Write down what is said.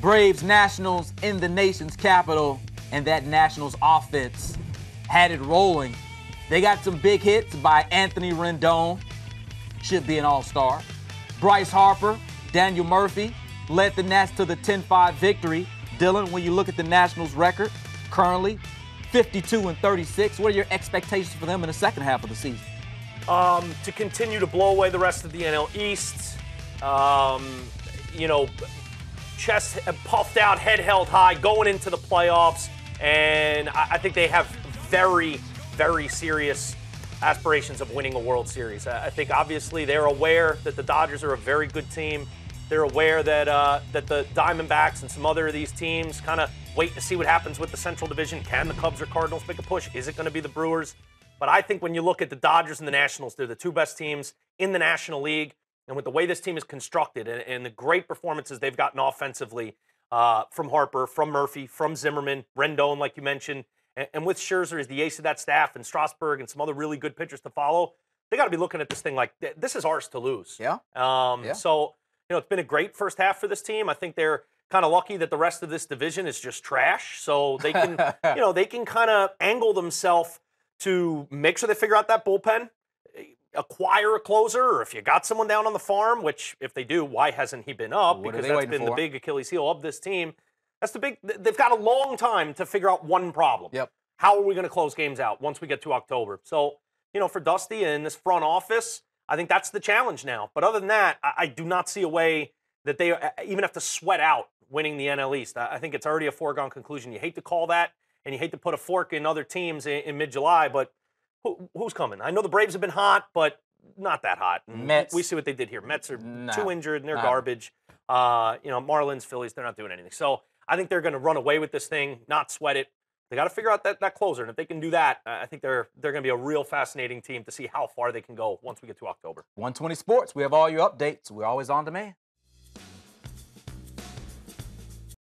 Braves Nationals in the nation's capital, and that Nationals offense had it rolling. They got some big hits by Anthony Rendon, should be an all-star. Bryce Harper, Daniel Murphy led the Nats to the 10-5 victory. Dylan, when you look at the Nationals record, currently 52-36, what are your expectations for them in the second half of the season? To continue to blow away the rest of the NL East. Chest puffed out, head held high, going into the playoffs. And I think they have very, very serious aspirations of winning a World Series. I think obviously they're aware that the Dodgers are a very good team. They're aware that the Diamondbacks and some other of these teams kind of wait to see what happens with the Central Division. Can the Cubs or Cardinals make a push? Is it going to be the Brewers? But I think when you look at the Dodgers and the Nationals, they're the two best teams in the National League. And with the way this team is constructed and the great performances they've gotten offensively from Harper, from Murphy, from Zimmerman, Rendon, like you mentioned, and with Scherzer as the ace of that staff and Strasburg and some other really good pitchers to follow, they got to be looking at this thing like this is ours to lose. Yeah. So, it's been a great first half for this team. I think they're kind of lucky that the rest of this division is just trash. So they can, they can kind of angle themselves to make sure they figure out that bullpen, acquire a closer, or if you got someone down on the farm, which if they do, why hasn't he been up? Because that's been the big Achilles heel of this team. That's the big. They've got a long time to figure out one problem. Yep. How are we going to close games out once we get to October? So, for Dusty and this front office, I think that's the challenge now. But other than that, I do not see a way that they even have to sweat out winning the NL East. I think it's already a foregone conclusion. You hate to call that, and you hate to put a fork in other teams in mid-July, but who's coming? I know the Braves have been hot, but not that hot. Mets. We see what they did here. Mets are too injured, and they're garbage. Marlins, Phillies, they're not doing anything. So I think they're going to run away with this thing, not sweat it. They got to figure out that closer, and if they can do that, I think they're going to be a real fascinating team to see how far they can go once we get to October. 120 Sports, we have all your updates. We're always on demand.